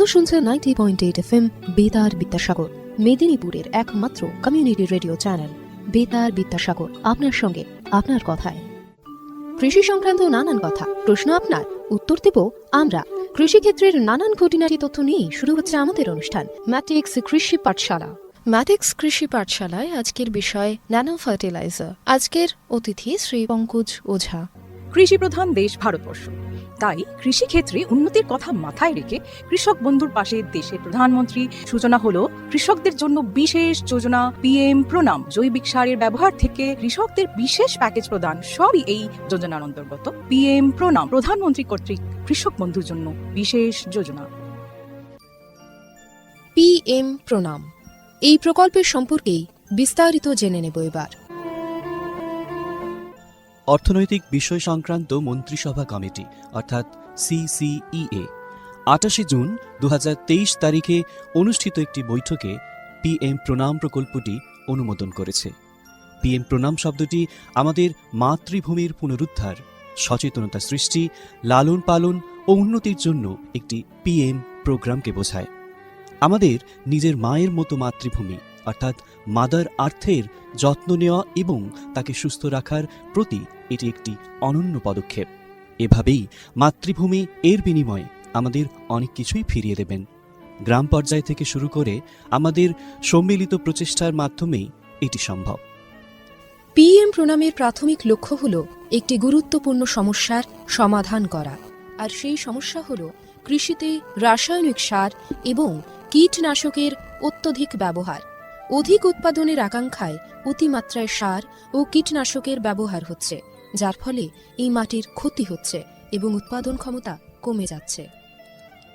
আপনারা শুনছেন 90.8 FM বেতার বিদ্যাসাগর, মেদিনীপুরের একমাত্র কমিউনিটি রেডিও চ্যানেল বেতার বিদ্যাসাগর। আপনার সঙ্গে, আপনার কথায়। কৃষি সংক্রান্ত নানান কথা, প্রশ্ন আপনার, উত্তর দেব আমরা। কৃষিক্ষেত্রের নানান খুঁটিনাটি তথ্য নিয়ে শুরু হচ্ছে আমাদের অনুষ্ঠান ম্যাটিক্স কৃষি পাঠশালা। ম্যাটিক্স কৃষি পাঠশালায় আজকের বিষয় ন্যানো ফার্টিলাইজার। আজকের অতিথি শ্রী পঙ্কজ ওঝা। কৃষি প্রধান দেশ ভারতবর্ষ, তাই কৃষিক্ষেত্রে উন্নতির কথা মাথায় রেখে কৃষক বন্ধুর পাশে দেশের প্রধানমন্ত্রী সূচনা হলো কৃষকদের জন্য বিশেষ যোজনা PM প্রণাম। জৈবিক সারের ব্যবহার থেকে কৃষকদের বিশেষ প্যাকেজ প্রদান, সবই এই যোজনার অন্তর্গত। PM প্রণাম প্রধানমন্ত্রী কর্তৃক কৃষক বন্ধুর জন্য বিশেষ যোজনা। PM প্রণাম, এই প্রকল্পের সম্পর্কেই বিস্তারিত জেনে নেব এবার। অর্থনৈতিক বিষয় সংক্রান্ত মন্ত্রিসভা কমিটি অর্থাৎ CCEA 28 জুন 2023 তারিখে অনুষ্ঠিত একটি বৈঠকে PM প্রণাম প্রকল্পটি অনুমোদন করেছে। PM প্রণাম শব্দটি আমাদের মাতৃভূমির পুনরুদ্ধার, সচেতনতা সৃষ্টি, লালন পালন ও উন্নতির জন্য একটি PM প্রোগ্রামকে বোঝায়। আমাদের নিজের মায়ের মতো মাতৃভূমি অর্থাৎ মাদার আর্থের যত্ন নেওয়া এবং তাকে সুস্থ রাখার প্রতি এটি একটি অনন্য পদক্ষেপ। এভাবেই মাতৃভূমি এর বিনিময়ে আমাদের অনেক কিছুই ফিরিয়ে দেবেন। গ্রাম পর্যায় থেকে শুরু করে আমাদের সম্মিলিত প্রচেষ্টার মাধ্যমেই এটি সম্ভব। PM প্রণামের প্রাথমিক লক্ষ্য হল একটি গুরুত্বপূর্ণ সমস্যার সমাধান করা, আর সেই সমস্যা হল কৃষিতে রাসায়নিক সার এবং কীটনাশকের অত্যধিক ব্যবহার। অধিক উৎপাদনের আকাঙ্ক্ষায় অতিমাত্রায় সার ও কীটনাশকের ব্যবহার হচ্ছে, যার ফলে এই মাটির ক্ষতি হচ্ছে এবং উৎপাদন ক্ষমতা কমে যাচ্ছে।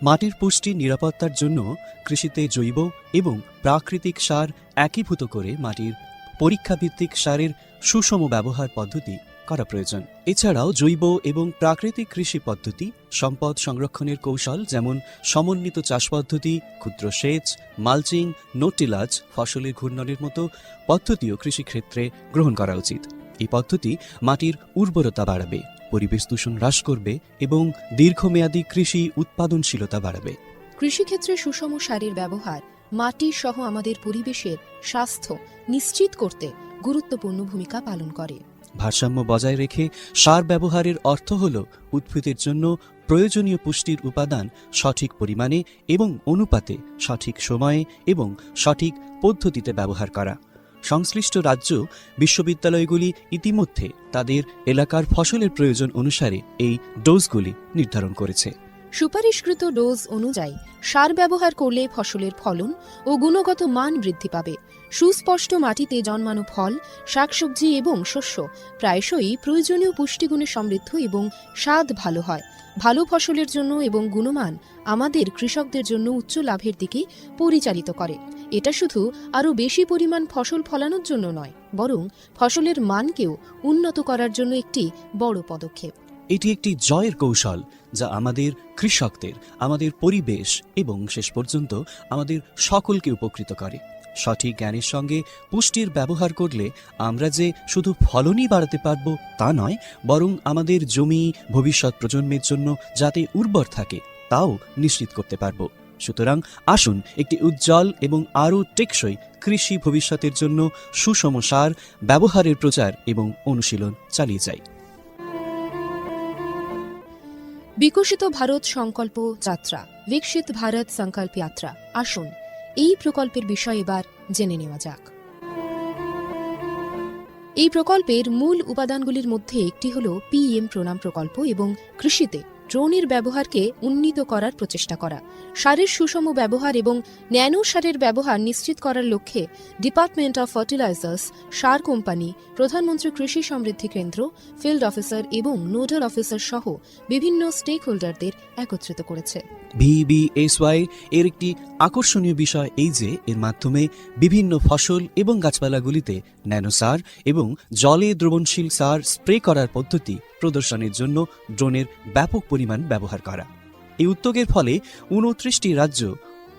মাটির পুষ্টি নিরাপত্তার জন্য কৃষিতে জৈব এবং প্রাকৃতিক সার একীভূত করে মাটির পরীক্ষাভিত্তিক সারের সুষম ব্যবহার পদ্ধতি করা প্রয়োজন। এছাড়াও জৈব এবং প্রাকৃতিক কৃষি পদ্ধতি, সম্পদ সংরক্ষণের কৌশল যেমন সমন্বিত চাষ পদ্ধতি, ক্ষুদ্র সেচ, মালচিং, নো-টিলাজ, ফসলের ঘূর্ণনের মতো পদ্ধতিও কৃষিক্ষেত্রে গ্রহণ করা উচিত। এই পদ্ধতি মাটির উর্বরতা বাড়াবে, পরিবেশ দূষণ হ্রাস করবে এবং দীর্ঘমেয়াদী কৃষি উৎপাদনশীলতা বাড়াবে। কৃষিক্ষেত্রে সুষম সারের ব্যবহার মাটি সহ আমাদের পরিবেশের স্বাস্থ্য নিশ্চিত করতে গুরুত্বপূর্ণ ভূমিকা পালন করে। ভারসাম্য বজায় রেখে সার ব্যবহারের অর্থ হল উদ্ভিদের জন্য প্রয়োজনীয় পুষ্টির উপাদান সঠিক পরিমাণে এবং অনুপাতে সঠিক সময়ে এবং সঠিক পদ্ধতিতে ব্যবহার করা। সংশ্লিষ্ট রাজ্য বিশ্ববিদ্যালয়গুলি ইতিমধ্যে তাদের এলাকার ফসলের প্রয়োজন অনুসারে এই ডোজগুলি নির্ধারণ করেছে। সুপারিশকৃত ডোজ অনুযায়ী সার ব্যবহার করলে ফসলের ফলন ও গুণগত মান বৃদ্ধি পাবে। সুস্পষ্ট মাটিতে জন্মানো ফল, শাকসবজি এবং শস্য প্রায়শই প্রয়োজনীয় পুষ্টিগুণে সমৃদ্ধ এবং স্বাদ ভালো হয়। ভালো ফসলের জন্য এবং গুণমান আমাদের কৃষকদের জন্য উচ্চ লাভের দিকে পরিচালিত করে। এটা শুধু আরও বেশি পরিমাণ ফসল ফলানোর জন্য নয়, বরং ফসলের মানকেও উন্নত করার জন্য একটি বড় পদক্ষেপ। এটি একটি জয়ের কৌশল যা আমাদের কৃষকদের, আমাদের পরিবেশ এবং শেষ পর্যন্ত আমাদের সকলকে উপকৃত করে। সঠিক জ্ঞানের সঙ্গে পুষ্টির ব্যবহার করলে আমরা যে শুধু ফলনই বাড়াতে পারব তা নয়, বরং আমাদের জমি ভবিষ্যৎ প্রজন্মের জন্য যাতে উর্বর থাকে তাও নিশ্চিত করতে পারব। সুতরাং আসুন একটি উজ্জ্বল এবং আরও টেকসই কৃষি ভবিষ্যতের জন্য সুষম সার ব্যবহারের প্রচার এবং অনুশীলন চালিয়ে যাই। বিকশিত ভারত সংকল্প যাত্রা, বিকশিত ভারত সংকল্প যাত্রা। আসুন এই প্রকল্পের বিষয়ে এবার জেনে নেওয়া যাক। এই প্রকল্পের মূল উপাদানগুলির মধ্যে একটি হল PM প্রণাম প্রকল্প এবং কৃষিতে ড্রোনের ব্যবহারকে উন্নীত করার প্রচেষ্টা করা। সারের সুষম ব্যবহার এবং ন্যানো সারের ব্যবহার নিশ্চিত করার লক্ষ্যে department of fertilisers, sir company, প্রধানমন্ত্রী কৃষি সমৃদ্ধি কেন্দ্র, ফিল্ড অফিসার এবং নোডাল অফিসার সহ বিভিন্ন স্টেক হোল্ডারদের একত্রিত করেছে। VBSY এর একটি আকর্ষণীয় বিষয় এই যে এর মাধ্যমে বিভিন্ন ফসল এবং গাছপালাগুলিতে ন্যানো সার এবং জলে দ্রবণশীল সার স্প্রে করার পদ্ধতি প্রদর্শনের জন্য ড্রোনের ব্যাপক পরিমাণ ব্যবহার করা। এই উদ্যোগের ফলে 29টি রাজ্য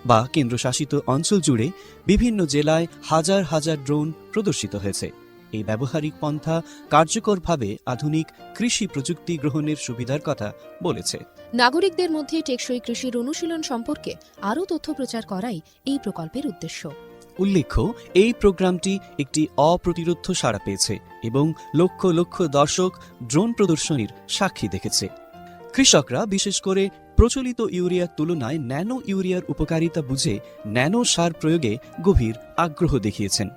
বা কেন্দ্রশাসিত অঞ্চল জুড়ে বিভিন্ন জেলায় হাজার হাজার ড্রোন প্রদর্শিত হয়েছে। এই ব্যবহারিক পন্থা কার্যকরভাবে আধুনিক কৃষি প্রযুক্তি গ্রহণের সুবিধার কথা বলেছে। নাগরিকদের মধ্যে টেকসই কৃষির অনুশীলন সম্পর্কে আরও তথ্য প্রচার করাই এই প্রকল্পের উদ্দেশ্য। উল্লেখ্য, এই প্রোগ্রামটি একটি অপ্রতিরোধ্য সাড়া পেয়েছে এবং লক্ষ লক্ষ দর্শক ড্রোন প্রদর্শনীর সাক্ষী দেখেছে। কৃষকরা বিশেষ করে প্রচলিত ইউরিয়ার তুলনায় ন্যানো ইউরিয়ার উপকারিতা বুঝে ন্যানো সার প্রয়োগে গভীর আগ্রহ দেখিয়েছেন।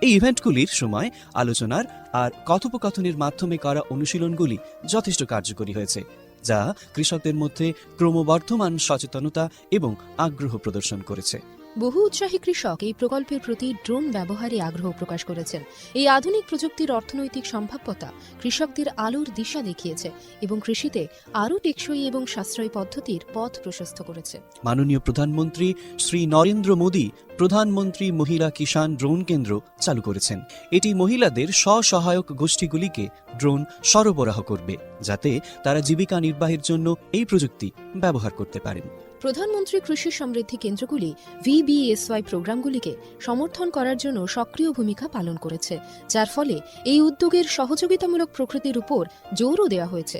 এই ইভেন্টগুলির সময় আলোচনার আর কথোপকথনের মাধ্যমে করা অনুশীলনগুলি যথেষ্ট কার্যকরী হয়েছে, যা কৃষকদের মধ্যে ক্রমবর্ধমান সচেতনতা এবং আগ্রহ প্রদর্শন করেছে। বহু উৎসাহী কৃষক এই প্রকল্পের প্রতি ড্রোন ব্যবহারে আগ্রহ প্রকাশ করেছেন। এই আধুনিক প্রযুক্তির অর্থনৈতিক সম্ভাব্যতা কৃষকদের আলোর দিশা দেখিয়েছে এবং কৃষিতে আরও টেকসই এবং সাশ্রয়ী পদ্ধতির পথ প্রশস্ত করেছে। মাননীয় প্রধানমন্ত্রী শ্রী নরেন্দ্র মোদী প্রধানমন্ত্রী মহিলা কিষাণ ড্রোন কেন্দ্র চালু করেছেন। এটি মহিলাদের স্বসহায়ক গোষ্ঠীগুলিকে ড্রোন সরবরাহ করবে, যাতে তারা জীবিকা নির্বাহের জন্য এই প্রযুক্তি ব্যবহার করতে পারেন। প্রধানমন্ত্রী কৃষি সমৃদ্ধি কেন্দ্রগুলি VBSY প্রোগ্রামগুলিকে সমর্থন করার জন্য সক্রিয় ভূমিকা পালন করেছে, যার ফলে এই উদ্যোগের সহযোগিতামূলক প্রকৃতির উপর জোরও দেওয়া হয়েছে।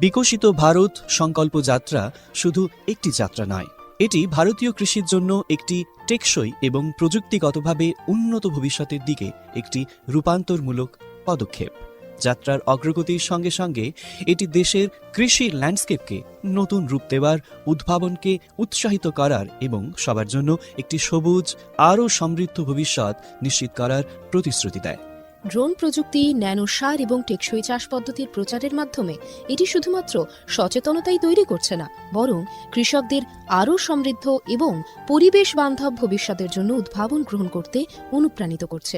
বিকশিত ভারত সংকল্প যাত্রা শুধু একটি যাত্রা নয়, এটি ভারতীয় কৃষির জন্য একটি টেকসই এবং প্রযুক্তিগতভাবে উন্নত ভবিষ্যতের দিকে একটি রূপান্তরমূলক পদক্ষেপ। যাত্রার অগ্রগতির সঙ্গে সঙ্গে এটি দেশের কৃষির ল্যান্ডস্কেপকে নতুন রূপ দেওয়ার, উদ্ভাবনকে উৎসাহিত করার এবং সবার জন্য একটি সবুজ আরও সমৃদ্ধ ভবিষ্যৎ নিশ্চিত করার প্রতিশ্রুতি দেয়। ড্রোন প্রযুক্তি, ন্যানো সার এবং টেকসই চাষ পদ্ধতির প্রচারের মাধ্যমে এটি শুধুমাত্র সচেতনতাই তৈরি করছে না, বরং কৃষকদের আরও সমৃদ্ধ এবং পরিবেশ বান্ধব ভবিষ্যতের জন্য উদ্ভাবন গ্রহণ করতে অনুপ্রাণিত করছে।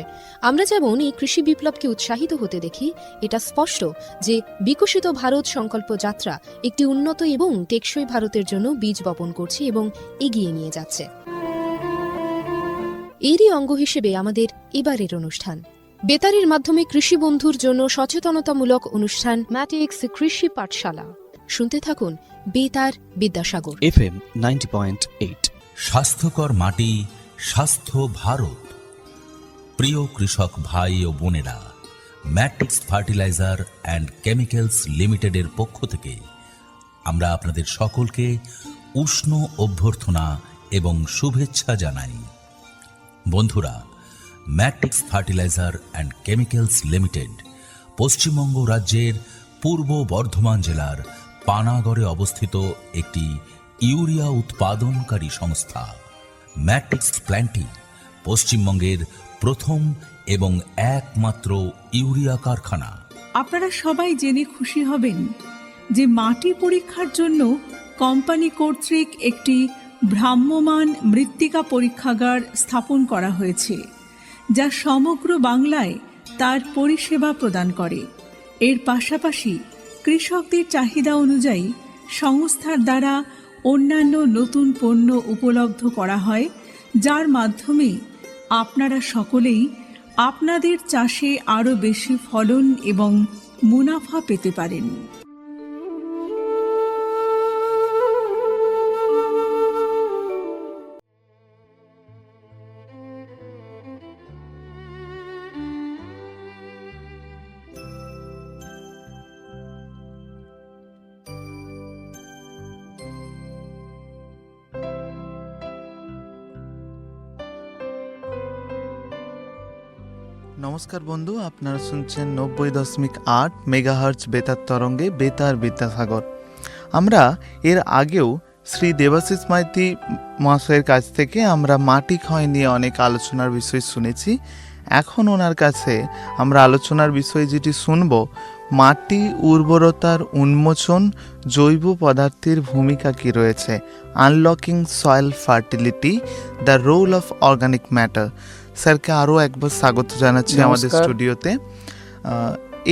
আমরা যেমন এই কৃষি বিপ্লবকে উৎসাহিত হতে দেখি, এটা স্পষ্ট যে বিকশিত ভারত সংকল্প যাত্রা একটি উন্নত এবং টেকসই ভারতের জন্য বীজ বপন করছে এবং এগিয়ে নিয়ে যাচ্ছে। এরই অঙ্গ হিসেবে আমাদের এবারের অনুষ্ঠান বেতারের মাধ্যমে কৃষি বন্ধুর জন্য সচেতনতামূলক অনুষ্ঠান ম্যাটিক্স কৃষি পাঠশালা। শুনতে থাকুন বেতার বিদ্যাসাগর FM 90.8। স্বাস্থ্যকর মাটি, স্বাস্থ্য ভারত। প্রিয় কৃষক ভাই ও বোনেরা, ম্যাট্রিক্স ফার্টিলাইজার অ্যান্ড কেমিক্যালস লিমিটেডের পক্ষ থেকে আমরা আপনাদের সকলকে উষ্ণ অভ্যর্থনা এবং শুভেচ্ছা জানাই। বন্ধুরা, matrix fertiliser and chemicals limited Paschimbanga রাজ্যের পূর্ব বর্ধমান জেলার পানাগড়ে অবস্থিত একটি ইউরিয়া উৎপাদনকারী সংস্থা। ম্যাট্রিক্স প্ল্যান্টটি পশ্চিমবঙ্গের প্রথম এবং একমাত্র ইউরিয়া কারখানা। আপনারা সবাই জেনে খুশি হবেন যে মাটি পরীক্ষার জন্য কোম্পানি কর্তৃক একটি ভ্রাম্যমাণ মৃত্তিকা পরীক্ষাগার স্থাপন করা হয়েছে, যা সমগ্র বাংলায় তার পরিষেবা প্রদান করে। এর পাশাপাশি কৃষকদের চাহিদা অনুযায়ী সংস্থার দ্বারা অন্যান্য নতুন পণ্য উপলব্ধ করা হয়, যার মাধ্যমে আপনারা সকলেই আপনাদের চাষে আরও বেশি ফলন এবং মুনাফা পেতে পারেন। নমস্কার বন্ধু, আপনারা শুনছেন 90.8 মেগাহার্জ বেতার তরঙ্গে বেতার বিদ্যাসাগর। আমরা এর আগেও শ্রী দেবাশিস মাইতি মহাশয়ের কাছ থেকে আমরা মাটি ক্ষয় নিয়ে অনেক আলোচনার বিষয় শুনেছি। এখন ওনার কাছে আমরা আলোচনার বিষয় যেটি শুনব, মাটি উর্বরতার উন্মোচন, জৈব পদার্থের ভূমিকা কী রয়েছে, unlocking soil fertility, the role of organic matter. স্যারকে আরও একবার স্বাগত জানাচ্ছি আমাদের স্টুডিওতে।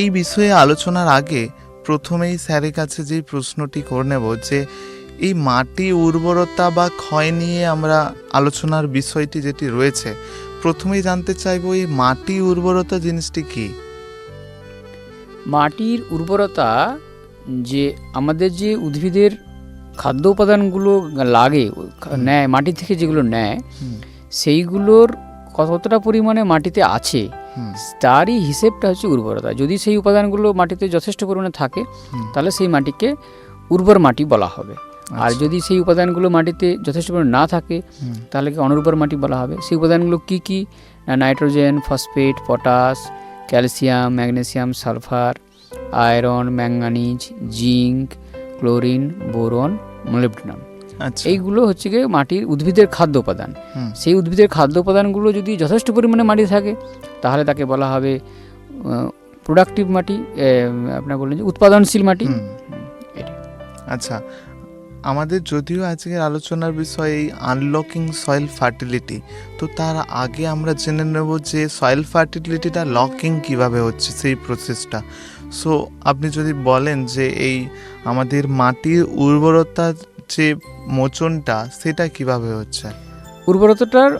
এই বিষয়ে আলোচনার আগে প্রথমেই স্যারের কাছে যে প্রশ্নটি করে নেব, যে এই মাটি উর্বরতা বা ক্ষয় নিয়ে আমরা আলোচনার বিষয়টি যেটি রয়েছে, প্রথমেই জানতে চাইবো এই মাটি উর্বরতা জিনিসটি কি? মাটির উর্বরতা যে আমাদের যে উদ্ভিদের খাদ্য উপাদানগুলো লাগে নেয়, মাটি থেকে যেগুলো নেয়, সেইগুলোর কতটা পরিমাণে মাটিতে আছে তারই হিসেবটা হচ্ছে উর্বরতা। যদি সেই উপাদানগুলো মাটিতে যথেষ্ট পরিমাণে থাকে, তাহলে সেই মাটিকে উর্বর মাটি বলা হবে। আর আচ্ছা। যদি সেই উপাদানগুলো মাটিতে যথেষ্ট পরিমাণে না থাকে তাহলে কি অনুর্বর মাটি বলা হবে। সেই উপাদানগুলো কি কি? না nitrogen, phosphate, potash, calcium, magnesium, sulphur, iron, manganese, zinc, chlorine, boron, molybdenum. আচ্ছা। এইগুলো হচ্ছে গিয়ে মাটির উদ্ভিদের খাদ্য উপাদান। হুম। সেই উদ্ভিদের খাদ্য উপাদানগুলো যদি যথেষ্ট পরিমাণে মাটি থাকে তাহলে তাকে বলা হবে প্রোডাক্টিভ মাটি, আপনার বললেন যে উৎপাদনশীল মাটি। হুম। আচ্ছা, আমাদের যদিও আজকের আলোচনার বিষয় এই আনলকিং সয়েল ফার্টিলিটি, তো তার আগে আমরা জেনে নেব যে সয়েল ফার্টিলিটিটা লকিং কিভাবে হচ্ছে, সেই প্রসেসটা। সো আপনি যদি বলেন যে এই আমাদের মাটির উর্বরতার যে মোচনটা সেটা কিভাবে হচ্ছে, উর্বরতাটার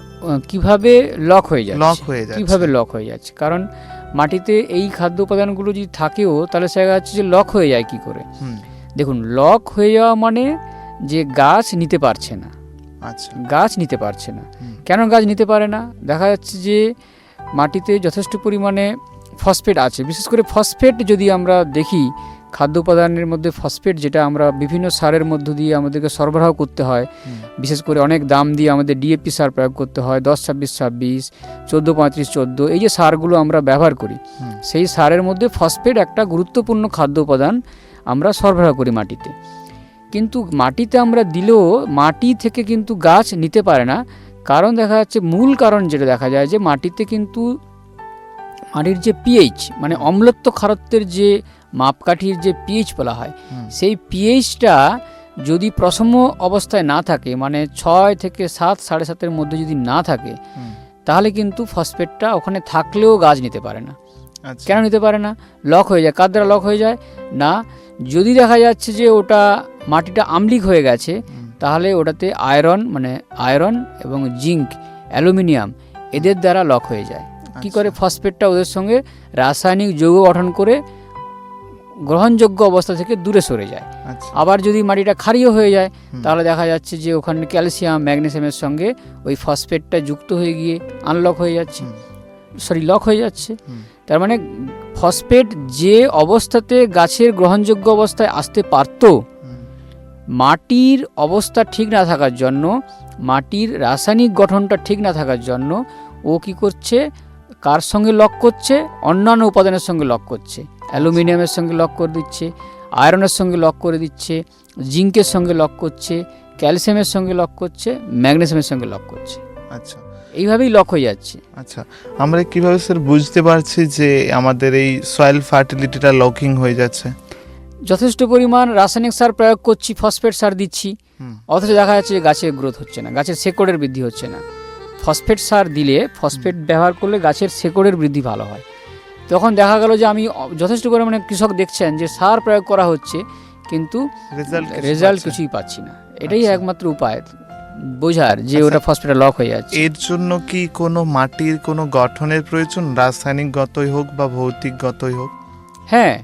কিভাবে লক হয়ে যাচ্ছে, লক হয়ে যাচ্ছে কিভাবে লক হয়ে যাচ্ছে। কারণ মাটিতে এই খাদ্য উপাদানগুলো যদি থাকেও তাহলে সেটা হচ্ছে যে লক হয়ে যায় কি করে। হুম। দেখুন, লক হয়ে যাওয়া মানে যে গাছ নিতে পারছে না, আচ্ছা। গাছ নিতে পারছে না। হুম। কেন গাছ নিতে পারে না? দেখা যাচ্ছে যে মাটিতে যথেষ্ট পরিমাণে ফসফেট আছে। বিশেষ করে ফসফেট যদি আমরা দেখি, খাদ্য উপাদানের মধ্যে ফসফেট যেটা আমরা বিভিন্ন সারের মধ্য দিয়ে আমাদেরকে সরবরাহ করতে হয়, বিশেষ করে অনেক দাম দিয়ে আমাদের ডিএপি সার প্রয়োগ করতে হয়, 10-26-26, 14-35-14, এই যে সারগুলো আমরা ব্যবহার করি, সেই সারের মধ্যে ফসফেট একটা গুরুত্বপূর্ণ খাদ্য উপাদান আমরা সরবরাহ করি মাটিতে। কিন্তু মাটিতে আমরা দিলেও মাটি থেকে কিন্তু গাছ নিতে পারে না। কারণ দেখা যাচ্ছে, মূল কারণ যেটা দেখা যায় যে মাটিতে কিন্তু মাটির যে পিএইচ মানে অম্লত্ব খারত্বের যে মাপকাঠির যে পিএইচ বলা হয়, সেই পিএইচটা যদি প্রসম অবস্থায় না থাকে, মানে 6 থেকে 7, 7.5-এর মধ্যে যদি না থাকে, তাহলে কিন্তু ফসফেটটা ওখানে থাকলেও গাছ নিতে পারে না। কেন নিতে পারে না? লক হয়ে যায়। কার দ্বারা লক হয়ে যায়? না, যদি দেখা যাচ্ছে যে ওটা মাটিটা আম্লিক হয়ে গেছে, তাহলে ওটাতে আয়রন এবং জিঙ্ক, অ্যালুমিনিয়াম এদের দ্বারা লক হয়ে যায়। কি করে? ফসফেটটা ওদের সঙ্গে রাসায়নিক যৌগ গঠন করে গ্রহণযোগ্য অবস্থা থেকে দূরে সরে যায়। আবার যদি মাটিটা ক্ষারীয় হয়ে যায় তাহলে দেখা যাচ্ছে যে ওখানে ক্যালসিয়াম, ম্যাগনেসিয়ামের সঙ্গে ওই ফসফেটটা যুক্ত হয়ে গিয়ে লক হয়ে যাচ্ছে। তার মানে ফসফেট যে অবস্থাতে গাছের গ্রহণযোগ্য অবস্থায় আসতে পারত, মাটির অবস্থা ঠিক না থাকার জন্য, মাটির রাসায়নিক গঠনটা ঠিক না থাকার জন্য ও কি করছে? কার সঙ্গে লক করছে? অন্যান্য উপাদানের সঙ্গে লক করছে। অ্যালুমিনিয়ামের সঙ্গে লক করে দিচ্ছে, আয়রনের সঙ্গে লক করে দিচ্ছে, জিঙ্কের সঙ্গে লক করছে, ক্যালসিয়ামের সঙ্গে লক করছে, ম্যাগনেসিয়ামের সঙ্গে লক করছে। আচ্ছা, এইভাবেই লক হয়ে যাচ্ছে। আচ্ছা, আমরা কিভাবে স্যার বুঝতে পারছি যে আমাদের এই সয়েল ফার্টিলিটিটা লকিং হয়ে যাচ্ছে? যথেষ্ট পরিমাণ রাসায়নিক সার প্রয়োগ করছি, ফসফেট সার দিচ্ছি, অথচ দেখা যাচ্ছে যে গাছের গ্রোথ হচ্ছে না, গাছের শেকড়ের বৃদ্ধি হচ্ছে না। ফসফেট সার দিলে, ফসফেট ব্যবহার করলে গাছের শেকড়ের বৃদ্ধি ভালো হয়। তখন দেখা গেল যে আমি যথেষ্ট পরিমাণে কৃষক দেখছেন যে সার প্রয়োগ করা হচ্ছে কিন্তু রেজাল্ট কিছুই পাচ্ছি না। এটাই একমাত্র উপায় বোঝার যে ওটা ফসফেট লক হয়ে যাচ্ছে। এর জন্য কি কোনো মাটির কোনো গঠনের প্রয়োজন, রাসায়নিকগতই হোক বা ভৌতিকগতই হোক? হ্যাঁ,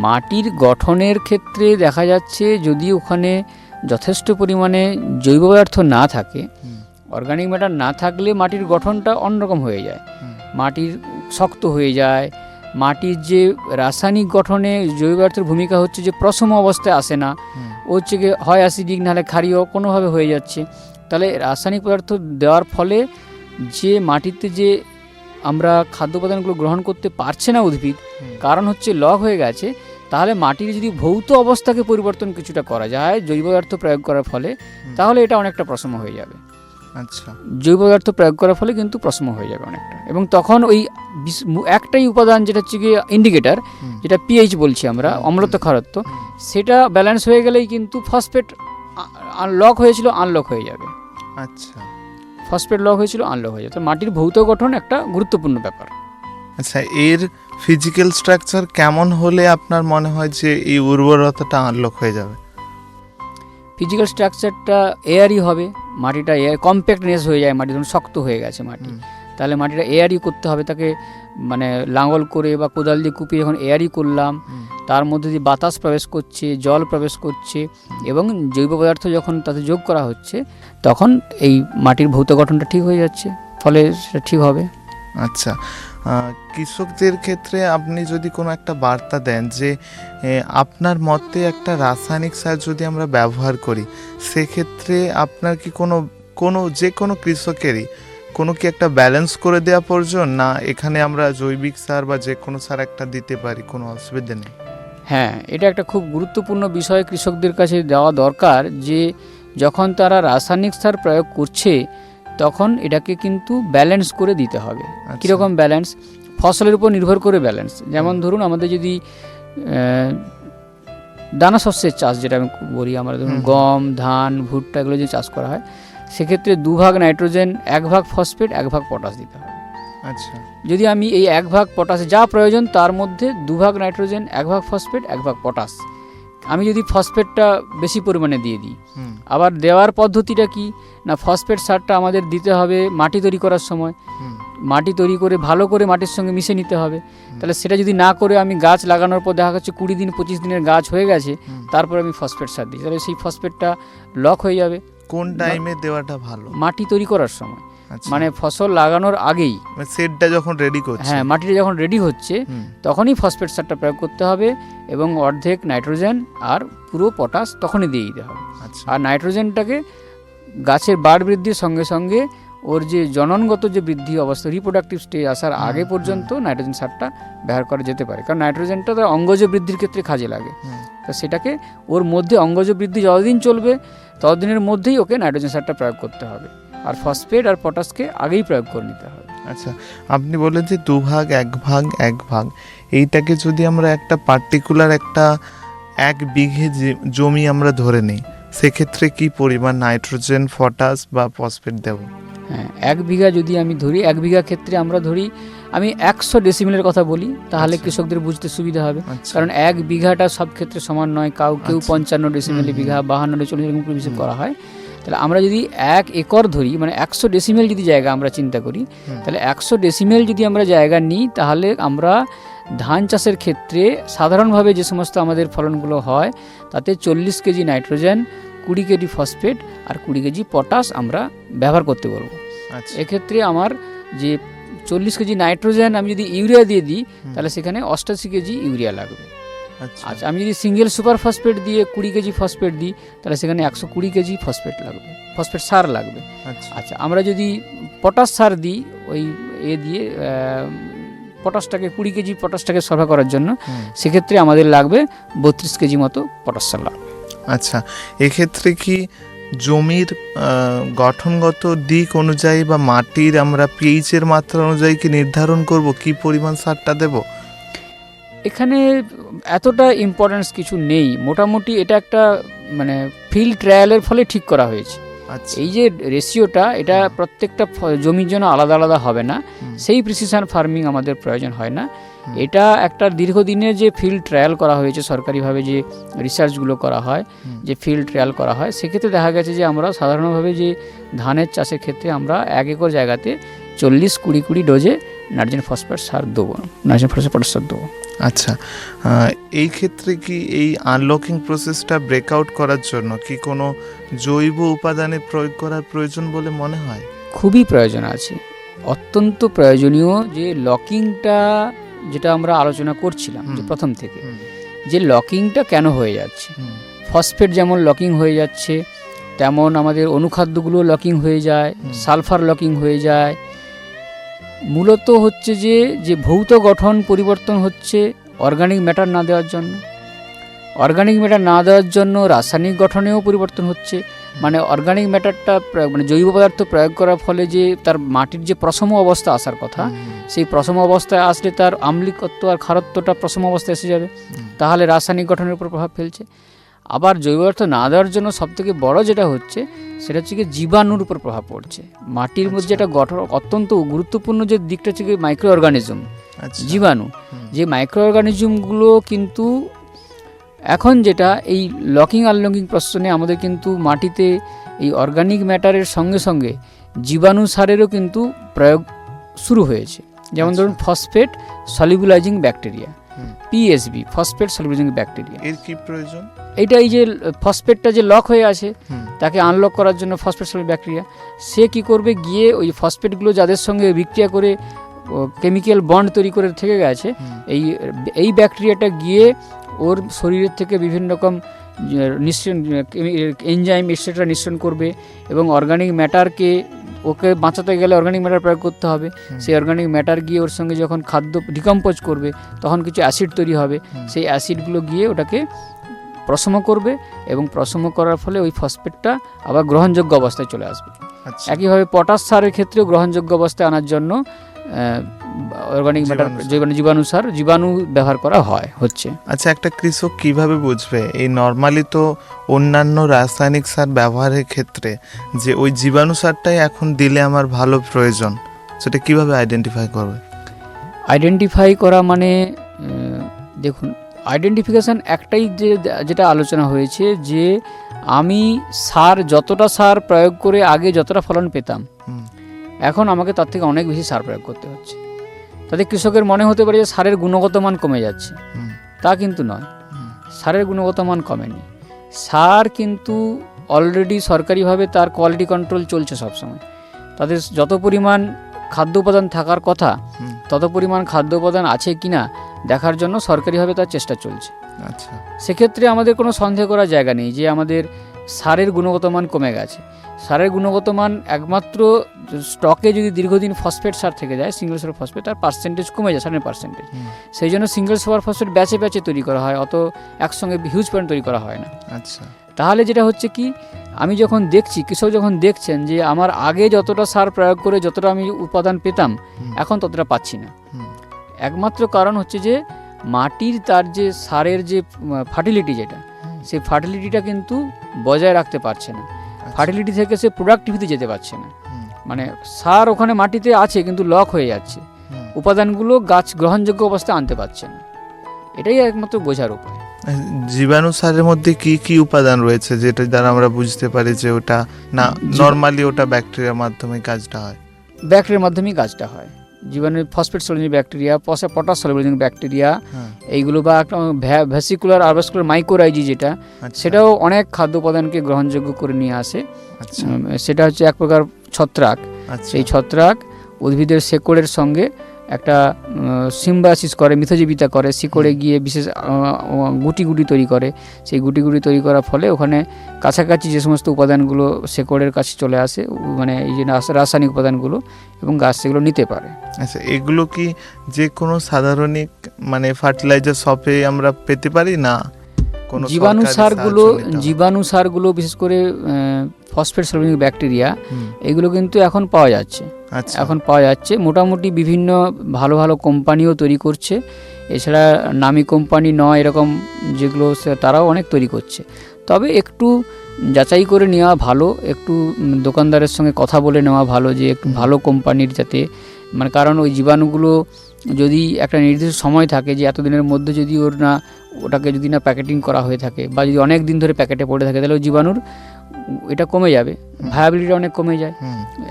মাটির গঠনের ক্ষেত্রে দেখা যাচ্ছে যদি ওখানে যথেষ্ট পরিমাণে জৈব পদার্থ না থাকে, অর্গানিক ম্যাটার না থাকলে মাটির গঠনটা অন্যরকম হয়ে যায়। মাটির শক্ত হয়ে যায়। মাটির যে রাসায়নিক গঠনে জৈব পদার্থের ভূমিকা হচ্ছে যে প্রসম অবস্থায় আসে না, ও হচ্ছে গিয়ে হয় অ্যাসিডিক নাহলে ক্ষারীয় কোনোভাবে হয়ে যাচ্ছে। তাহলে রাসায়নিক পদার্থ দেওয়ার ফলে যে মাটিতে যে আমরা খাদ্য উপাদানগুলো গ্রহণ করতে পারছে না উদ্ভিদ, কারণ হচ্ছে লক হয়ে গেছে। তাহলে মাটির যদি ভৌত অবস্থাকে পরিবর্তন কিছুটা করা যায় জৈব পদার্থ প্রয়োগ করার ফলে, তাহলে এটা অনেকটা প্রসম হয়ে যাবে। আচ্ছা, জৈব পদার্থ প্রয়োগ করার ফলে কিন্তু প্রসম হয়ে যাবে অনেকটা। এবং তখন ওই একটাই উপাদান যেটা হচ্ছে গিয়ে ইন্ডিকেটর, যেটা পিএইচ বলছি আমরা, অম্লত্ব খারত্ব, সেটা ব্যালেন্স হয়ে গেলেই কিন্তু ফসফেট লক হয়েছিল আনলক হয়ে যাবে। আচ্ছা, ফসফেট লক হয়েছিল আনলক হয়ে যাবে। মাটির ভৌত গঠন একটা গুরুত্বপূর্ণ ব্যাপার। আচ্ছা, এর ফিজিক্যাল স্ট্রাকচার কেমন হলে আপনার মনে হয় যে এই উর্বরতাটা আনলক হয়ে যাবে? ফিজিক্যাল স্ট্রাকচারটা এয়ারই হবে। মাটিটা কম্প্যাক্টনেস হয়ে যায়, মাটি ধরুন শক্ত হয়ে গেছে মাটি, তাহলে মাটিটা এয়ারই করতে হবে তাকে, মানে লাঙল করে বা কোদাল দিয়ে কুপিয়ে যখন এয়ারই করলাম, তার মধ্যে দিয়ে বাতাস প্রবেশ করছে, জল প্রবেশ করছে এবং জৈব পদার্থ যখন তাতে যোগ করা হচ্ছে, তখন এই মাটির ভৌত গঠনটা ঠিক হয়ে যাচ্ছে, ফলে সেটা ঠিক হবে। আচ্ছা, কৃষকদের ক্ষেত্রে আপনি যদি কোনো একটা বার্তা দেন যে আপনার মতে একটা রাসায়নিক সার যদি আমরা ব্যবহার করি, সেক্ষেত্রে আপনার কি যে কোনো কৃষকেরই কোনো কি একটা ব্যালেন্স করে দেওয়া প্রয়োজন, না এখানে আমরা জৈবিক সার বা যে কোনো সার একটা দিতে পারি, কোনো অসুবিধা নেই? হ্যাঁ, এটা একটা খুব গুরুত্বপূর্ণ বিষয় কৃষকদের কাছে দেওয়া দরকার, যে যখন তারা রাসায়নিক সার প্রয়োগ করছে তখন এটাকে কিন্তু ব্যালেন্স করে দিতে হবে। আচ্ছা। কীরকম ব্যালেন্স? ফসলের উপর নির্ভর করে ব্যালেন্স। যেমন ধরুন আমাদের যদি দানা শস্যের চাষ, যেটা আমি বলি, আমরা ধরুন গম, ধান, ভুট্টা এগুলো যে চাষ করা হয়, সেক্ষেত্রে 2 ভাগ নাইট্রোজেন, 1 ভাগ ফসফেট, 1 ভাগ পটাশ দিতে হবে। আচ্ছা। যদি আমি এই 1 ভাগ পটাশ যা প্রয়োজন তার মধ্যে 2 ভাগ নাইট্রোজেন, 1 ভাগ ফসফেট, 1 ভাগ পটাশ, আমি যদি ফসফেটটা বেশি পরিমাণে দিয়ে দিই, আবার দেওয়ার পদ্ধতিটা কি না, ফসফেট সারটা আমাদের দিতে হবে মাটি তৈরি করার সময়। মাটি তৈরি করে ভালো করে মাটির সঙ্গে মিশে নিতে হবে। তাহলে সেটা যদি না করে আমি গাছ লাগানোর পর দেখা যাচ্ছে 20 দিন 25 দিনের গাছ হয়ে গেছে, তারপর আমি ফসফেট সার দিই, তাহলে সেই ফসফেটটা লক হয়ে যাবে। কোন টাইমে দেওয়াটা ভালো? মাটি তৈরি করার সময়, আচ্ছা। মানে ফসল লাগানোর আগেই, সেটটা যখন রেডি করছে, হ্যাঁ, মাটিটা যখন রেডি হচ্ছে তখনই ফসফেট সারটা প্রয়োগ করতে হবে, এবং অর্ধেক নাইট্রোজেন আর পুরো পটাশ তখনই দিয়ে দিতে হবে। আচ্ছা। আর নাইট্রোজেনটাকে গাছের বাড় বৃদ্ধির সঙ্গে সঙ্গে ওর যে জননগত যে বৃদ্ধি অবস্থা, রিপ্রোডাক্টিভ স্টেজ আসার আগে পর্যন্ত নাইট্রোজেন সারটা ব্যবহার করা যেতে পারে, কারণ নাইট্রোজেনটা তার অঙ্গজ বৃদ্ধির ক্ষেত্রে কাজে লাগে। তো সেটাকে ওর মধ্যে অঙ্গজ বৃদ্ধি যতদিন চলবে ততদিনের মধ্যেই ওকে নাইট্রোজেন সারটা প্রয়োগ করতে হবে, আর ফসফেট আর পটাশকে আগেই প্রয়োগ করে নিতে হবে। আচ্ছা, আপনি বললেন যে 2 ভাগ 1 ভাগ 1 ভাগ, এইটাকে যদি আমরা একটা পার্টিকুলার একটা 1 বিঘে জমি আমরা ধরে নিই, সেক্ষেত্রে কি পরিমাণ নাইট্রোজেন, পটাশ বা ফসফেট দেব? হ্যাঁ, 1 বিঘা যদি আমি ধরি, 1 বিঘা ক্ষেত্রে আমরা ধরি, আমি 100 ডেসিমেলের কথা বলি, তাহলে কৃষকদের বুঝতে সুবিধা হবে। কারণ 1 বিঘাটা সব ক্ষেত্রে সমান নয়, কেউ 55 ডেসিমেল বিঘা, 52 40 এরকম করে হিসেব করা হয়। তাহলে আমরা যদি 1 একর ধরি, মানে 100 ডেসিমেল যদি জায়গা আমরা চিন্তা করি, তাহলে 100 ডেসিমেল যদি আমরা জায়গা নিই, তাহলে আমরা ধান চাষের ক্ষেত্রে সাধারণভাবে যে সমস্ত আমাদের ফলনগুলো হয়, তাতে 40 কেজি নাইট্রোজেন, 20 কেজি ফসফেট আর 20 কেজি পটাশ আমরা ব্যবহার করতে পারবো। এক্ষেত্রে আমার যে 40 কেজি নাইট্রোজেন আমি যদি ইউরিয়া দিয়ে দিই, তাহলে সেখানে 88 কেজি ইউরিয়া লাগবে। আচ্ছা, আমি যদি সিঙ্গেল সুপার ফসফেট দিয়ে 20 কেজি ফসফেট দিই, তাহলে সেখানে 120 কেজি ফসফেট লাগবে, ফসফেট সার লাগবে। আচ্ছা, আমরা যদি পটাশ সার দিই, ওই দিয়ে পটাশটাকে 20 কেজি পটাশটাকে সরবরাহ করার জন্য, সেক্ষেত্রে আমাদের লাগবে 32 কেজি মতো পটাশ সার লাগবে। আচ্ছা, এক্ষেত্রে কি জমির গঠনগত দিক অনুযায়ী বা মাটির আমরা পিএইচের মাত্রা অনুযায়ী কি নির্ধারণ করব কি পরিমাণ সারটা দেব? এখানে এতটা ইম্পর্টেন্স কিছু নেই, মোটামুটি এটা একটা মানে ফিল্ড ট্রায়ালের ফলে ঠিক করা হয়েছে। এই যে রেশিওটা, এটা প্রত্যেকটা জমির জন্য আলাদা আলাদা হবে না, সেই প্রিসিশন ফার্মিং আমাদের প্রয়োজন হয় না। এটা একটা দীর্ঘদিনের যে ফিল্ড ট্রায়াল করা হয়েছে, সরকারিভাবে যে রিসার্চগুলো করা হয়, যে ফিল্ড ট্রায়াল করা হয়, সেক্ষেত্রে দেখা গেছে যে আমরা সাধারণভাবে যে ধানের চাষের ক্ষেত্রে আমরা 1 একর জায়গাতে 40-20 ডোজে নাইট্রোজেন ফসফেট সার দেবো, নাইট্রোজেন ফসফেট পটাশ সার দেবো। আচ্ছা, এই ক্ষেত্রে কি এই আনলকিং প্রসেসটা ব্রেকআউট করার জন্য কি কোনো জৈব উপাদানের প্রয়োগ করার প্রয়োজন বলে মনে হয়? খুবই প্রয়োজন আছে, অত্যন্ত প্রয়োজনীয়। যে লকিংটা যেটা আমরা আলোচনা করছিলাম যে প্রথম থেকে, যে লকিংটা কেন হয়ে যাচ্ছে, ফসফেট যেমন লকিং হয়ে যাচ্ছে, তেমন আমাদের অনুখাদ্যগুলো লকিং হয়ে যায়, সালফার লকিং হয়ে যায়। মূলত হচ্ছে যে ভৌত গঠন পরিবর্তন হচ্ছে অর্গানিক ম্যাটার না দেওয়ার জন্য। অর্গানিক ম্যাটার না দেওয়ার জন্য রাসায়নিক গঠনেও পরিবর্তন হচ্ছে, মানে অর্গানিক ম্যাটারটা মানে জৈব পদার্থ প্রয়োগ করার ফলে যে তার মাটির যে প্রসম অবস্থা আসার কথা, সেই প্রসম অবস্থায় আসলে তার আম্লিকত্ব আর ক্ষারত্বটা প্রসম অবস্থায় এসে যাবে, তাহলে রাসায়নিক গঠনের উপর প্রভাব ফেলছে। আবার জৈব পদার্থ না দেওয়ার জন্য সবথেকে বড় যেটা হচ্ছে, সেটা হচ্ছে কি জীবাণুর উপর প্রভাব পড়ছে। মাটির মধ্যে যেটা গঠন অত্যন্ত গুরুত্বপূর্ণ যে দিকটা হচ্ছে কি মাইক্রো অর্গানিজম, জীবাণু। যে মাইক্রো অর্গানিজমগুলো কিন্তু এখন যেটা এই লকিং আনলকিং প্রসেসে আমাদের কিন্তু মাটিতে এই অর্গানিক ম্যাটারের সঙ্গে সঙ্গে জীবাণু সারেরও কিন্তু প্রয়োগ শুরু হয়েছে। যেমন ধরুন phosphate solubilizing bacteria, PSB, phosphate solubilizing bacteria. এর কি প্রয়োজন? এইটা এই যে ফসফেটটা যে লক হয়ে আছে, তাকে আনলক করার জন্য ফসফেট সলিবুলাইজিং ব্যাকটেরিয়া সে কি করবে, গিয়ে ওই ফসফেটগুলো যাদের সঙ্গে বিক্রিয়া করে কেমিক্যাল বন্ড তৈরি করে থেকে গেছে, এই ব্যাকটেরিয়াটা গিয়ে ওর শরীরের থেকে বিভিন্ন রকম নিঃসরণ, এনজাইম এক্সট্রা নিঃসরণ করবে এবং অর্গানিক ম্যাটারকে, ওকে বাঁচাতে গেলে অর্গানিক ম্যাটার প্রয়োগ করতে হবে। সেই অর্গানিক ম্যাটার গিয়ে ওর সঙ্গে যখন খাদ্য ডিকম্পোজ করবে তখন কিছু অ্যাসিড তৈরি হবে, সেই অ্যাসিডগুলো গিয়ে ওটাকে প্রশম করবে এবং প্রশম করার ফলে ওই ফসফেটটা আবার গ্রহণযোগ্য অবস্থায় চলে আসবে। আচ্ছা, একইভাবে পটাশ সারের ক্ষেত্রেও গ্রহণযোগ্য অবস্থায় আনার জন্য অর্গানিক ম্যাটার, জীবাণু সার, জীবাণু ব্যবহার করা হচ্ছে। আচ্ছা, একটা কৃষক কিভাবে বুঝবে এই নর্মালি তো অন্যান্য রাসায়নিক সার ব্যবহারের ক্ষেত্রে যে ওই জীবাণু সারটাই এখন দিলে আমার ভালো প্রয়োজন, সেটা কিভাবে আইডেন্টিফাই করবে? আইডেন্টিফাই করা মানে দেখুন, আইডেন্টিফিকেশান একটাই, যেটা আলোচনা হয়েছে যে আমি যতটা সার প্রয়োগ করে আগে যতটা ফলন পেতাম, এখন আমাকে তার থেকে অনেক বেশি সার প্রয়োগ করতে হচ্ছে। তাতে কৃষকের মনে হতে পারে যে সারের গুণগত মান কমে যাচ্ছে, তা কিন্তু নয়, সারের গুণগত মান কমেনি। সার কিন্তু অলরেডি সরকারিভাবে তার কোয়ালিটি কন্ট্রোল চলছে সবসময়। তাদের যত পরিমাণ খাদ্য উপাদান থাকার কথা তত পরিমাণ খাদ্য উপাদান আছে কিনা দেখার জন্য সরকারিভাবে তার চেষ্টা চলছে। আচ্ছা, সেক্ষেত্রে আমাদের কোনো সন্দেহ করার জায়গা নেই যে আমাদের সারের গুণগত মান কমে গেছে। সারের গুণগত মান একমাত্র স্টকে যদি দীর্ঘদিন ফসফেট সার থেকে যায়, সিঙ্গেল সুপার ফসফেট, তার পার্সেন্টেজ কমে যায়, সারের পার্সেন্টেজ। সেই জন্য সিঙ্গেল সুপার ফসফেট ব্যাচে ব্যাচে তৈরি করা হয়, অত একসঙ্গে হিউজ পয়েন্ট তৈরি করা হয় না। আচ্ছা, তাহলে যেটা হচ্ছে কি, আমি যখন দেখছি, কৃষক যখন দেখছেন যে আমার আগে যতটা সার প্রয়োগ করে যতটা আমি উপাদান পেতাম এখন ততটা পাচ্ছি না, একমাত্র কারণ হচ্ছে যে মাটির তার যে সারের যে ফার্টিলিটি, যেটা সেই ফার্টিলিটিটা কিন্তু বজায় রাখতে পারছে না। ফার্টিলিটি থেকে সে প্রোডাক্টিভিটি যেতে পারছে না, মানে সার ওখানে মাটিতে আছে কিন্তু লক হয়ে যাচ্ছে, উপাদানগুলো গাছ গ্রহণযোগ্য অবস্থায় আনতে পারছে না। এটাই একমাত্র বোঝার উপায়। জীবাণু সারের মধ্যে কি কি উপাদান রয়েছে যেটা দ্বারা আমরা বুঝতে পারি যে ওটা না নর্মালি ওটা ব্যাকটেরিয়ার মাধ্যমে কাজটা হয়? ব্যাকটেরিয়ার মাধ্যমেই কাজটা হয়। জীবাণু phosphate soluble bacteria, potash soluble bacteria, এইগুলো বা ভেসিকুলার আরবাসকুলার মাইকোরাইজি যেটা, সেটাও অনেক খাদ্য উপাদানকে গ্রহণযোগ্য করে নিয়ে আসে। সেটা হচ্ছে এক প্রকার ছত্রাক। সেই ছত্রাক উদ্ভিদের শেকড়ের সঙ্গে একটা সিম্বাসিস করে, মিথজীবিতা করে, শিকড়ে গিয়ে বিশেষ গুটি গুটি তৈরি করে। সেই গুটি গুটি তৈরি করার ফলে ওখানে কাছাকাছি যে সমস্ত উপাদানগুলো শেকড়ের কাছে চলে আসে, মানে এই যে রাসায়নিক উপাদানগুলো, এবং গাছ সেগুলো নিতে পারে। আচ্ছা, এগুলো কি যে কোনো সাধারণিক মানে ফার্টিলাইজার শপে আমরা পেতে পারি না? জীবাণু সারগুলো বিশেষ করে ফসফেট সলিউবল ব্যাকটেরিয়া, এগুলো কিন্তু এখন পাওয়া যাচ্ছে। এখন পাওয়া যাচ্ছে মোটামুটি বিভিন্ন ভালো ভালো কোম্পানিও তৈরি করছে। এছাড়া নামি কোম্পানি নয় এরকম যেগুলো, তারাও অনেক তৈরি করছে। তবে একটু যাচাই করে নেওয়া ভালো, একটু দোকানদারের সঙ্গে কথা বলে নেওয়া ভালো যে একটু ভালো কোম্পানির, যাতে মানে, কারণ ওই জীবাণুগুলো যদি একটা নির্দিষ্ট সময় থাকে যে এতদিনের মধ্যে যদি ওটাকে যদি না প্যাকেটিং করা হয়ে থাকে বা যদি অনেক দিন ধরে প্যাকেটে পড়ে থাকে, তাহলে ওই জীবাণুর এটা কমে যাবে, ভায়াবিলিটি অনেক কমে যায়।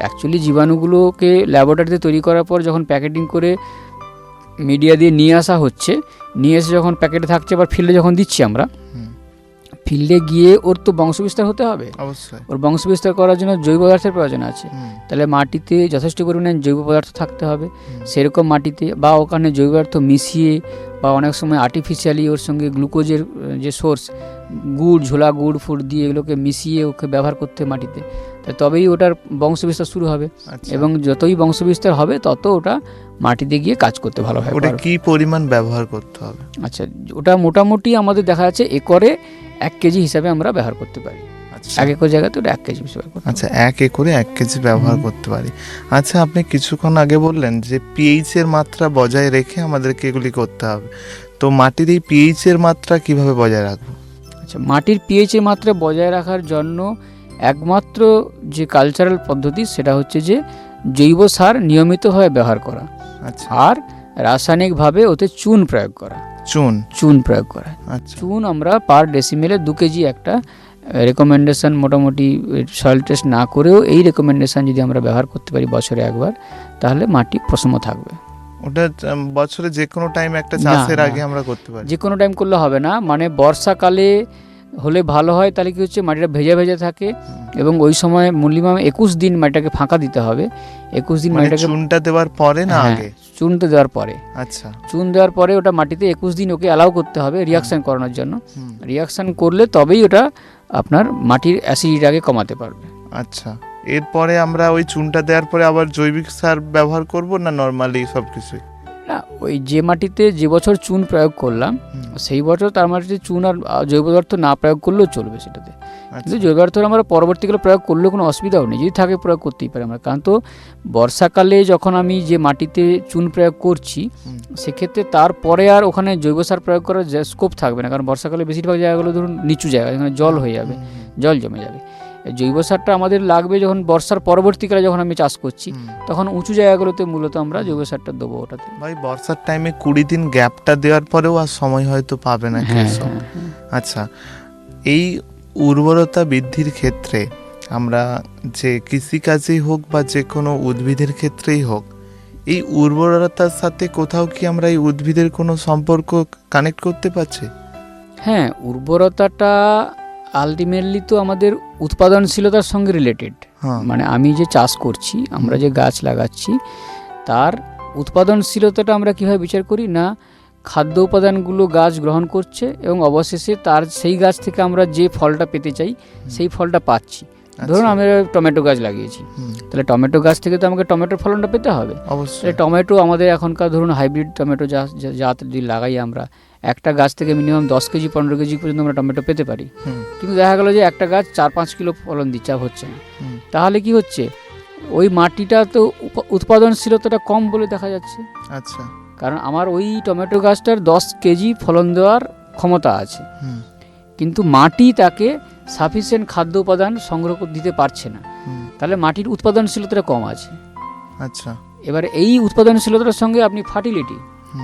অ্যাকচুয়ালি জীবাণুগুলোকে ল্যাবরেটরিতে তৈরি করার পর যখন প্যাকেটিং করে মিডিয়া দিয়ে নিয়ে আসা হচ্ছে, নিয়ে এসে যখন প্যাকেটে থাকছে, আবার ফিল্ডে যখন দিচ্ছি আমরা, ফিল্ডে গিয়ে ওর তো বংশবিস্তার হতে হবে। অবশ্যই ওর বংশবিস্তার করার জন্য জৈব পদার্থের প্রয়োজন আছে। তাহলে মাটিতে যথেষ্ট পরিমাণে জৈব পদার্থ থাকতে হবে। সেরকম মাটিতে বা ওখানে জৈব পদার্থ মিশিয়ে বা অনেক সময় আর্টিফিশিয়ালি ওর সঙ্গে গ্লুকোজের যে সোর্স, গুড়, ঝোলা গুড় ফুড় দিয়ে এগুলোকে মিশিয়ে ওকে ব্যবহার করতে মাটিতে, তবেই ওটার বংশবিস্তার শুরু হবে। এবং যতই বংশবিস্তার হবে তত ওটা মাটিতে গিয়ে কাজ করতে ভালো হয়। ওটা কি পরিমাণ ব্যবহার করতে হবে? আচ্ছা, ওটা মোটামুটি আমাদের দেখা যাচ্ছে একরে 1 কেজি হিসাবে আমরা ব্যবহার করতে পারি। 1 একর জায়গাতে ওটা 1 কেজি হিসাবে। আচ্ছা, 1 একরে 1 কেজি ব্যবহার করতে পারি। আচ্ছা, আপনি কিছুক্ষণ আগে বললেন যে পিএইচ এর মাত্রা বজায় রেখে আমাদেরকে এগুলি করতে হবে। তো মাটির এই পিএইচ এর মাত্রা কিভাবে বজায় রাখবো? আচ্ছা, মাটির পিএইচ এর মাত্রা বজায় রাখার জন্য একমাত্র যে কালচারাল পদ্ধতি সেটা হচ্ছে যে জৈব সার নিয়মিতভাবে ব্যবহার করা। আচ্ছা, আর রাসায়নিকভাবে ওতে চুন প্রয়োগ করা। চুন প্রয়োগ করা। আচ্ছা, চুন আমরা পার ডেসিমেলে 2 কেজি একটা রেকমেন্ডেশন, মোটামুটি সয়েল টেস্ট না করেও এই রেকমেন্ডেশন যদি আমরা ব্যবহার করতে পারি বছরে একবার, তাহলে মাটি প্রশম থাকবে। ওটা বছরে যে কোনো টাইম একটা চাষের আগে আমরা করতে পারি? যে কোনো টাইম করলে হবে না, মানে বর্ষাকালে হলে ভালো হয়। তাহলে কি হচ্ছে, মাটিটা ভেজা ভেজা থাকে এবং ওই সময় মিনিমাম 21 দিন মাটিটাকে ফাঁকা দিতে হবে। 21 দিন মানে মাটিটাকে, চুনটা দেওয়ার পরে না হ্যাঁ, আগে? চুনটা দেওয়ার পরে। আচ্ছা। চুন দেওয়ার পরে ওটা মাটিতে 21 দিন ওকে অ্যালাউ করতে হবে রিয়াকশান করানোর জন্য। রিয়াকশান করলে তবেই ওটা আপনার মাটির অ্যাসিডিটাকে কমাতে পারবে। আচ্ছা, এরপরে আমরা ওই চুনটা দেওয়ার পরে আবার জৈবিক সার ব্যবহার করব না নর্মালি সব কিছুই? না, ওই যে মাটিতে যে বছর চুন প্রয়োগ করলাম সেই বছর তার মাটিতে চুন আর জৈব পদার্থ না প্রয়োগ করলেও চলবে সেটাতে। কিন্তু জৈব পদার্থ আমরা পরবর্তীকালে প্রয়োগ করলেও কোনো অসুবিধাও নেই, যদি থাকে প্রয়োগ করতেই পারে আমরা। কারণ তো বর্ষাকালে যখন আমি যে মাটিতে চুন প্রয়োগ করছি সেক্ষেত্রে তারপরে আর ওখানে জৈব সার প্রয়োগ করার স্কোপ থাকবে না, কারণ বর্ষাকালে বেশিরভাগ জায়গাগুলো ধরুন নিচু জায়গা, এখানে জল হয়ে যাবে, জল জমে যাবে। জৈব সারটা আমাদের লাগবে যখন বর্ষার পরবর্তীকালে যখন আমি চাষ করছি, তখন উঁচু জায়গাগুলোতে মূলত আমরা জৈব সারটা দেবো ওটাতে। ভাই বর্ষার টাইমে 20 দিন গ্যাপটা দেওয়ার পরেও আর সময় হয়তো পাবে না কৃষক। আচ্ছা, এই উর্বরতা বৃদ্ধির ক্ষেত্রে আমরা যে কৃষিকাজেই হোক বা যে কোনো উদ্ভিদের ক্ষেত্রেই হোক, এই উর্বরতার সাথে কোথাও কি আমরা এই উদ্ভিদের কোনো সম্পর্ক কানেক্ট করতে পারছি? হ্যাঁ, উর্বরতাটা আলটিমেটলি তো আমাদের উৎপাদনশীলতার সঙ্গে রিলেটেড। মানে আমি যে চাষ করছি, আমরা যে গাছ লাগাচ্ছি, তার উৎপাদনশীলতাটা আমরা কীভাবে বিচার করি না, খাদ্য উপাদানগুলো গাছ গ্রহণ করছে এবং অবশেষে তার সেই গাছ থেকে আমরা যে ফলটা পেতে চাই সেই ফলটা পাচ্ছি। ধরুন আমি টমেটো গাছ লাগিয়েছি, তাহলে টমেটো গাছ থেকে তো আমাকে টমেটোর ফলনটা পেতে হবে। অবশ্যই। টমেটো আমাদের এখনকার ধরুন হাইব্রিড টমেটো জাত যদি লাগাই আমরা, একটা গাছ থেকে মিনিমাম 10 কেজি 15 কেজি পর্যন্ত আমরা টমেটো পেতে পারি। কিন্তু দেখা গেলো যে একটা গাছ 4-5 কিলো ফলন দিচ্ছে, হচ্ছে না। তাহলে কি হচ্ছে, ওই মাটিটা তো উৎপাদনশীলতাটা কম বলে দেখা যাচ্ছে। আচ্ছা। কারণ আমার ওই টমেটো গাছটার 10 কেজি ফলন দেওয়ার ক্ষমতা আছে, কিন্তু মাটি তাকে সাফিসিয়েন্ট খাদ্য উপাদান সংগ্রহ দিতে পারছে না, তাহলে মাটির উৎপাদনশীলতাটা কম আছে। আচ্ছা। এবার এই উৎপাদনশীলতার সঙ্গে আপনি ফার্টিলিটি,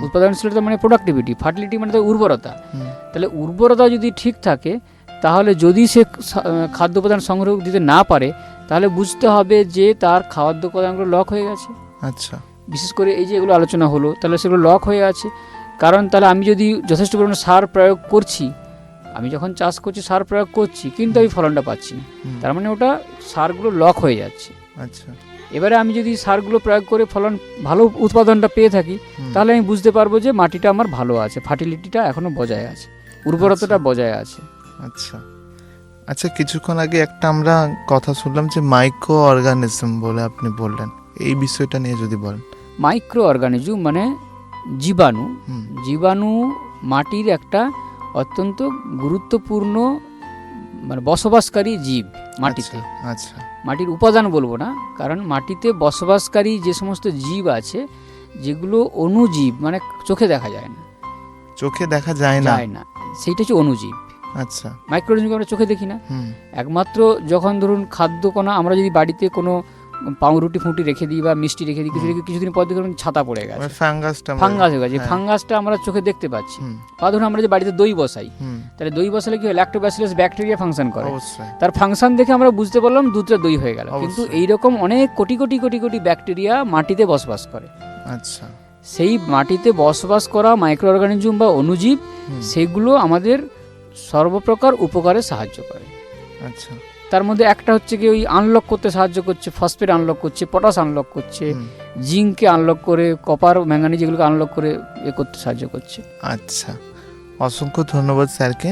উৎপাদনশীলতা মানে প্রোডাক্টিভিটি, ফার্টিলিটি মানে তো উর্বরতা, তাহলে উর্বরতা যদি ঠিক থাকে তাহলে যদি সে খাদ্য উপাদান সংগ্রহ দিতে না পারে, তাহলে বুঝতে হবে যে তার খাদ্য উপাদানগুলো লক হয়ে গেছে। আচ্ছা। বিশেষ করে এই যে এগুলো আলোচনা হলো, তাহলে সেগুলো লক হয়ে আছে। কারণ তাহলে আমি যদি যথেষ্ট পরিমাণে সার প্রয়োগ করছি, আমি যখন চাষ করছি সার প্রয়োগ করছি কিন্তু আমি ফলনটা পাচ্ছি না, তার মানে ওটা সারগুলো লক হয়ে যাচ্ছে। আচ্ছা। এবারে আমি যদি সারগুলো প্রয়োগ করে ফলন ভালো উৎপাদনটা পেয়ে থাকি, তাহলে আমি বুঝতে পারবো যে মাটিটা আমার ভালো আছে, ফার্টিলিটিটা এখনো বজায় আছে, উর্বরতাটা বজায় আছে। আচ্ছা। আচ্ছা, কিছুক্ষণ আগে একটা আমরা কথা শুনলাম যে মাইক্রো অর্গানিজম বলে আপনি বললেন, এই বিষয়টা নিয়ে যদি বলেন। মাইক্রো অর্গানিজম মানে জীবাণু। জীবাণু মাটির একটা অত্যন্ত গুরুত্বপূর্ণ মানে বসবাসকারী জীব মাটিতে। আচ্ছা। মাটির উপাদান বলবো না, কারণ মাটিতে বসবাসকারী যে সমস্ত জীব আছে, যেগুলো অণুজীব, মানে চোখে দেখা যায় না, চোখে দেখা যায় না, সেইটা হচ্ছে অণুজীব। আচ্ছা। মাইক্রোঅর্গানিজম আমরা চোখে দেখি না, একমাত্র যখন ধরুন খাদ্য কণা, আমরা যদি বাড়িতে কোনো পাউরুটি ফুটি রেখে দিই বা মিষ্টি রেখে দিই, কিছুদিন পর দেখুন ছাতা পড়ে গেছে, ফাঙ্গাস হয়ে গেছে, ফাঙ্গাসটা আমরা চোখে দেখতে পাচ্ছি। বা ধরুন আমরা যে বাড়িতে দই বসাই, তাহলে দই বসালে কি হয়, ল্যাক্টোব্যাসিলাস ব্যাকটেরিয়া ফাংশন করে, তার ফাংশন দেখে আমরা বুঝতে পারলাম দুধটা দই হয়ে গেল, কিন্তু এইরকম অনেক কোটি কোটি কোটি কোটি ব্যাকটেরিয়া মাটিতে বসবাস করে। আচ্ছা। সেই মাটিতে বসবাস করা মাইক্রো অর্গানিজম বা অণুজীব, সেগুলো আমাদের সর্বপ্রকার উপকারে সাহায্য করে। আচ্ছা। তার মধ্যে একটা হচ্ছে কি, ওই আনলক করতে সাহায্য করছে, ফসফেট আনলক করছে, পটাশ আনলক করছে, জিঙ্ককে আনলক করে, কপার ম্যাঙ্গানিজ এগুলোকে আনলক করে করতে সাহায্য করছে। আচ্ছা, অসংখ্য ধন্যবাদ স্যারকে।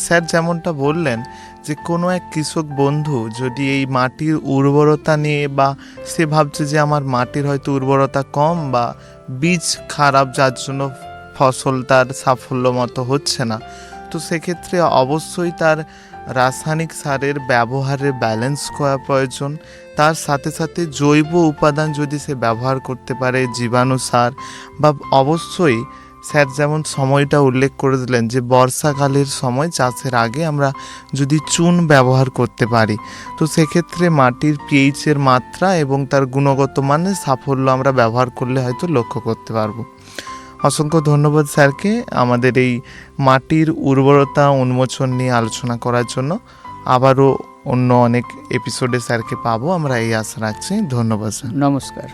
স্যার যেমনটা বললেন যে কোনো এক কৃষক বন্ধু যদি এই মাটির উর্বরতা নিয়ে, বা সে ভাবছে যে আমার মাটির হয়তো উর্বরতা কম বা বীজ খারাপ, যার জন্য ফসল তার সাফল্য মতো হচ্ছে না, তো সেক্ষেত্রে অবশ্যই তার রাসায়নিক সারের ব্যবহারের ব্যালেন্স করা প্রয়োজন। তার সাথে সাথে জৈব উপাদান যদি সে ব্যবহার করতে পারে, জীবাণু সার, বা অবশ্যই স্যার যেমন সময়টা উল্লেখ করে দিলেন যে বর্ষাকালের সময় চাষের আগে আমরা যদি চুন ব্যবহার করতে পারি, তো সেক্ষেত্রে মাটির পিএইচের মাত্রা এবং তার গুণগত মানের সাফল্য আমরা ব্যবহার করলে হয়তো লক্ষ্য করতে পারবো। অসংখ্য ধন্যবাদ স্যারকে আমাদের এই মাটির উর্বরতা উন্মোচন নিয়ে আলোচনা করার জন্য। আবারও অন্য অনেক এপিসোডে স্যারকে পাবো, আমরা এই আশা রাখছি। ধন্যবাদ স্যার। নমস্কার।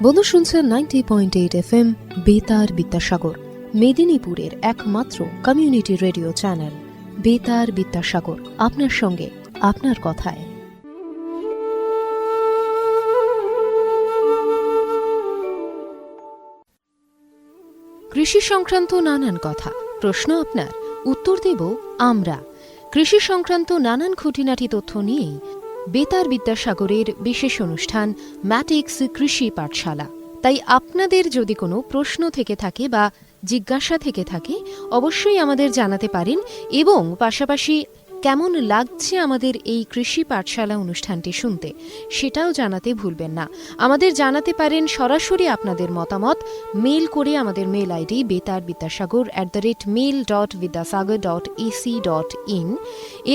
বন্ধু শুনছেন 90.8 FM বেতার বিদ্যাসাগর, মেদিনীপুরের একমাত্র কমিউনিটি রেডিও চ্যানেল বেতার বিদ্যাসাগর, আপনার সঙ্গে আপনার কথায়। কৃষি সংক্রান্ত নানান কথা, প্রশ্ন আপনার, উত্তর দেব আমরা। কৃষি সংক্রান্ত নানান খুঁটিনাটি তথ্য নিয়েই বেতার বিদ্যাসাগরের বিশেষ অনুষ্ঠান ম্যাটিক্স কৃষি পাঠশালা। তাই আপনাদের যদি কোনো প্রশ্ন থেকে থাকে বা জিজ্ঞাসা থেকে থাকে অবশ্যই আমাদের জানাতে পারেন, এবং পাশাপাশি কেমন লাগছে আমাদের এই কৃষি পাঠশালা অনুষ্ঠানটি শুনতে সেটাও জানাতে ভুলবেন না। আমাদের জানাতে পারেন সরাসরি আপনাদের মতামত মেল করে আমাদের মেল আইডি betar@mail.vidyasagar.ac.in।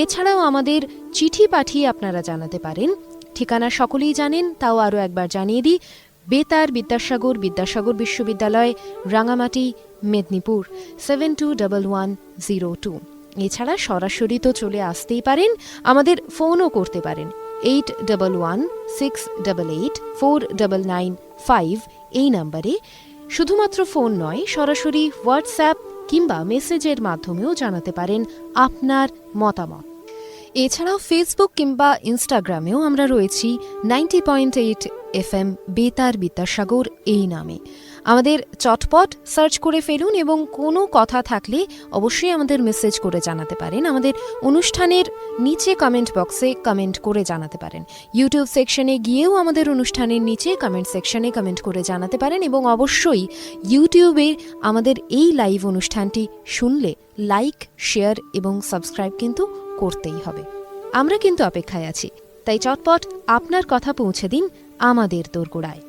এছাড়াও আমাদের চিঠি পাঠিয়ে আপনারা জানাতে পারেন। ঠিকানা সকলেই জানেন, তাও আরও একবার জানিয়ে দিই। বেতার বিদ্যাসাগর, বিদ্যাসাগর বিশ্ববিদ্যালয়, রাঙামাটি, মেদিনীপুর 721102। এছাড়া সরাসরি তো চলে আসতেই পারেন, আমাদের ফোনও করতে পারেন 8116884995 এই নাম্বারে। শুধুমাত্র ফোন নয়, সরাসরি হোয়াটসঅ্যাপ কিংবা মেসেজের মাধ্যমেও জানাতে পারেন আপনার মতামত। এছাড়াও ফেসবুক কিংবা ইনস্টাগ্রামেও আমরা রয়েছি 90.8 FM বেতার বিদ্যাসাগর এই নামে। আমাদের চটপট সার্চ করে ফেলুন এবং কোনো কথা থাকলে অবশ্যই আমাদের মেসেজ করে জানাতে পারেন। আমাদের অনুষ্ঠানের নিচে কমেন্ট বক্সে কমেন্ট করে জানাতে পারেন। ইউটিউব সেকশনে গিয়েও আমাদের অনুষ্ঠানের নিচে কমেন্ট সেকশনে কমেন্ট করে জানাতে পারেন, এবং অবশ্যই ইউটিউবে আমাদের এই লাইভ অনুষ্ঠানটি শুনলে লাইক, শেয়ার এবং সাবস্ক্রাইব কিন্তু করতেই হবে। আমরা কিন্তু অপেক্ষায় আছি, তাই চটপট আপনার কথা পৌঁছে দিন আমাদের দোরগোড়ায়।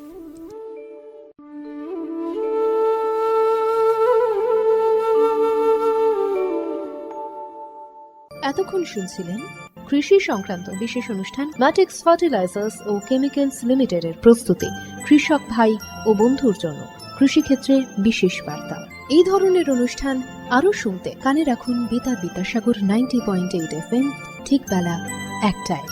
এতক্ষণ শুনছিলেন কৃষি সংক্রান্ত বিশেষ অনুষ্ঠান ম্যাটিক্স ফার্টিলাইজার্স ও কেমিক্যালস লিমিটেডের প্রস্তুতি, কৃষক ভাই ও বন্ধুর জন্য কৃষিক্ষেত্রে বিশেষ বার্তা। এই ধরনের অনুষ্ঠান আরও শুনতে কানে রাখুন বেতার বিদ্যাসাগর 90.8 FM, ঠিক বেলা 1টায়।